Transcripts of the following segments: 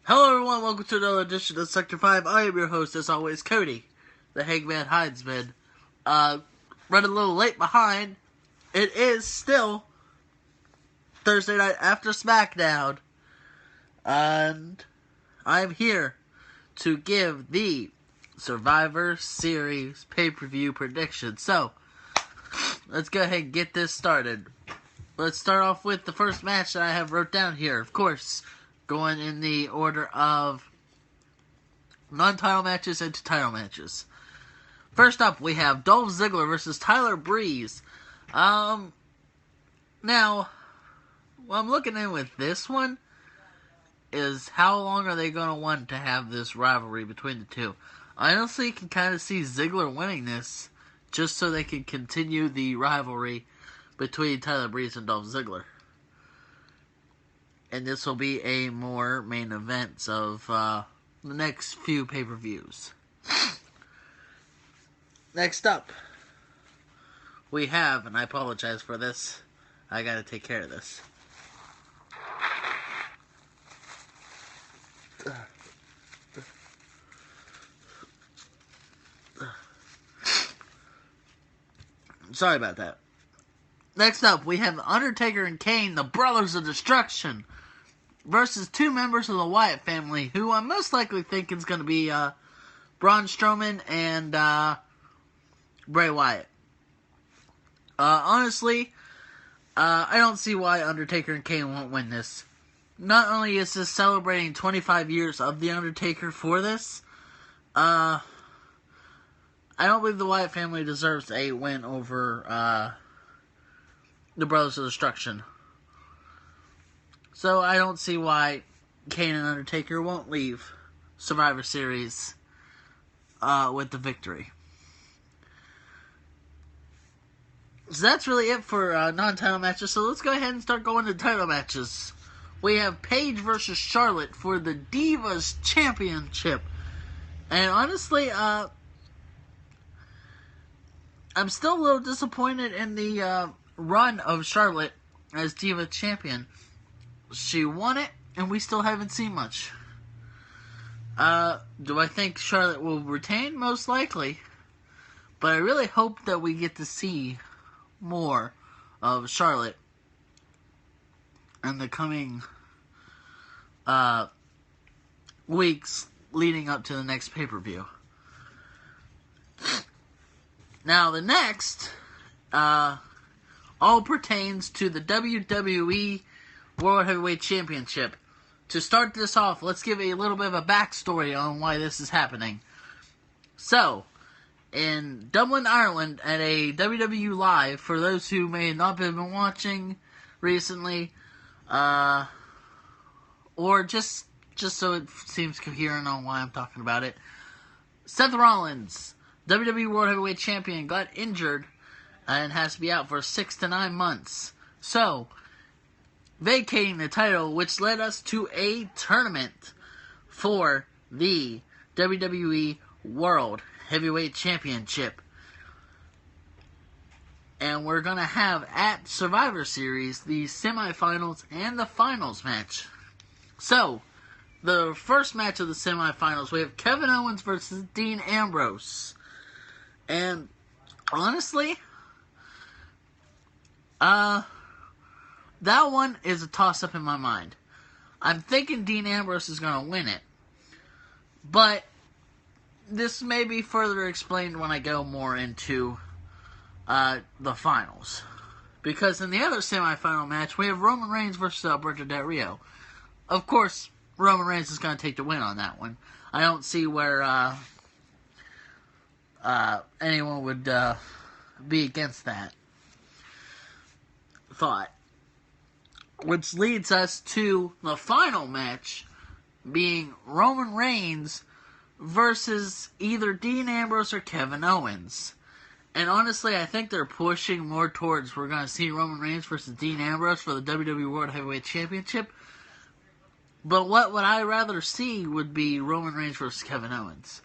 Hello everyone, welcome to another edition of Sector 5. I am your host, as always, Cody, the Hangman Hidesman. Running a little late behind. It is still Thursday night after SmackDown. And I'm here to give the Survivor Series pay-per-view prediction. So, let's go ahead and get this started. Let's start off with the first match that I have wrote down here. Of course, going in the order of non-title matches into title matches. First up, we have Dolph Ziggler versus Tyler Breeze. Now, what I'm looking in with this one is how long are they going to want to have this rivalry between the two. I honestly can kind of see Ziggler winning this just so they can continue the rivalry between Tyler Breeze and Dolph Ziggler. And this will be a more main event of the next few pay-per-views. Next up, we have, and I apologize for this, I gotta take care of this. Sorry about that. Next up, we have Undertaker and Kane, the Brothers of Destruction, versus two members of the Wyatt family, who I'm most likely thinking is going to be Braun Strowman and Bray Wyatt. Honestly, I don't see why Undertaker and Kane won't win this. Not only is this celebrating 25 years of The Undertaker for this, I don't believe the Wyatt family deserves a win over the Brothers of Destruction. So I don't see why Kane and Undertaker won't leave Survivor Series with the victory. So that's really it for non-title matches. So let's go ahead and start going to title matches. We have Paige versus Charlotte for the Divas Championship. And honestly, I'm still a little disappointed in the run of Charlotte as Diva Champion. She won it, and we still haven't seen much. Do I think Charlotte will retain? Most likely. But I really hope that we get to see more of Charlotte in the coming weeks leading up to the next pay-per-view. Now, the next all pertains to the WWE World Heavyweight Championship. To start this off, let's give a little bit of a backstory on why this is happening. So, in Dublin, Ireland, at a WWE Live, for those who may not have been watching recently, or just so it seems coherent on why I'm talking about it, Seth Rollins, WWE World Heavyweight Champion, got injured and has to be out for 6 to 9 months. So, vacating the title, which led us to a tournament for the WWE World Heavyweight Championship. And we're going to have at Survivor Series the semifinals and the finals match. So, the first match of the semifinals, we have Kevin Owens versus Dean Ambrose. And honestly, that one is a toss-up in my mind. I'm thinking Dean Ambrose is going to win it. But this may be further explained when I go more into the finals. Because in the other semifinal match, we have Roman Reigns versus Alberto Del Rio. Of course, Roman Reigns is going to take the win on that one. I don't see where anyone would be against that thought. Which leads us to the final match being Roman Reigns versus either Dean Ambrose or Kevin Owens. And honestly, I think they're pushing more towards we're going to see Roman Reigns versus Dean Ambrose for the WWE World Heavyweight Championship. But what would I rather see would be Roman Reigns versus Kevin Owens.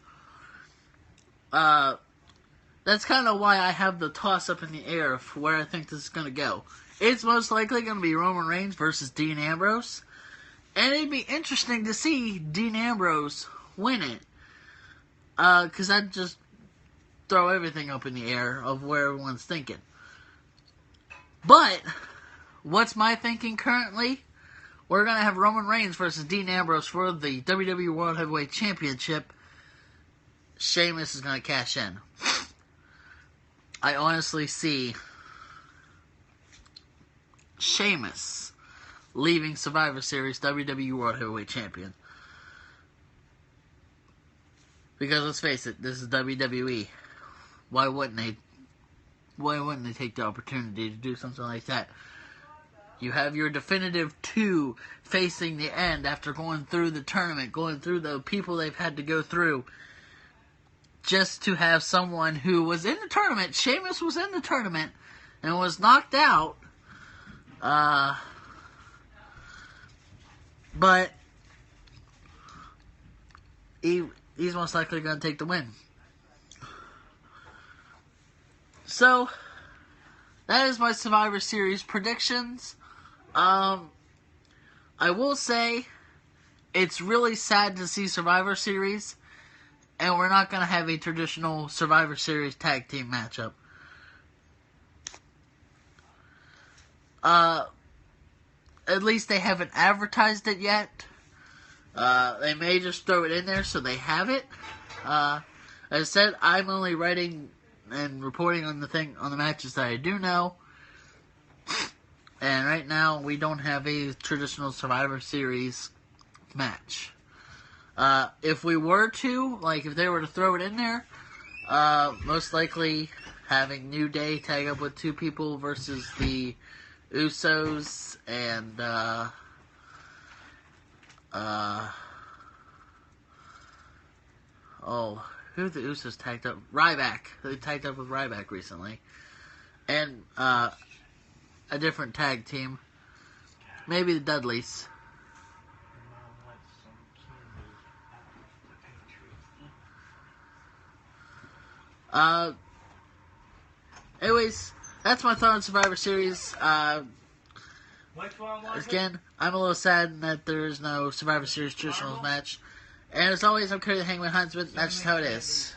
That's kind of why I have the toss-up in the air of where I think this is going to go. It's most likely going to be Roman Reigns versus Dean Ambrose. And it'd be interesting to see Dean Ambrose win it. Because I'd just throw everything up in the air of where everyone's thinking. But, what's my thinking currently? We're going to have Roman Reigns versus Dean Ambrose for the WWE World Heavyweight Championship. Sheamus is going to cash in. I honestly see Sheamus leaving Survivor Series WWE World Heavyweight Champion. Because let's face it, this is WWE. Why wouldn't they take the opportunity to do something like that? You have your definitive two facing the end after going through the tournament, going through the people they've had to go through. Just to have someone who was in the tournament, Sheamus was in the tournament, and was knocked out. But he's most likely going to take the win. So, that is my Survivor Series predictions. I will say, it's really sad to see Survivor Series, and we're not going to have a traditional Survivor Series tag team matchup. At least they haven't advertised it yet. They may just throw it in there so they have it. As I said, I'm only writing and reporting on the matches that I do know. And right now, we don't have a traditional Survivor Series match. If we were to, if they were to throw it in there, most likely having New Day tag up with two people versus the Usos and, who have the Usos tagged up? Ryback. They tagged up with Ryback recently. And, a different tag team. Maybe the Dudleys. Anyways, that's my thought on Survivor Series. Again, I'm a little sad that there is no Survivor Series traditional match. And as always, I'm Cody the Hangman Huntsman. That's just how it is.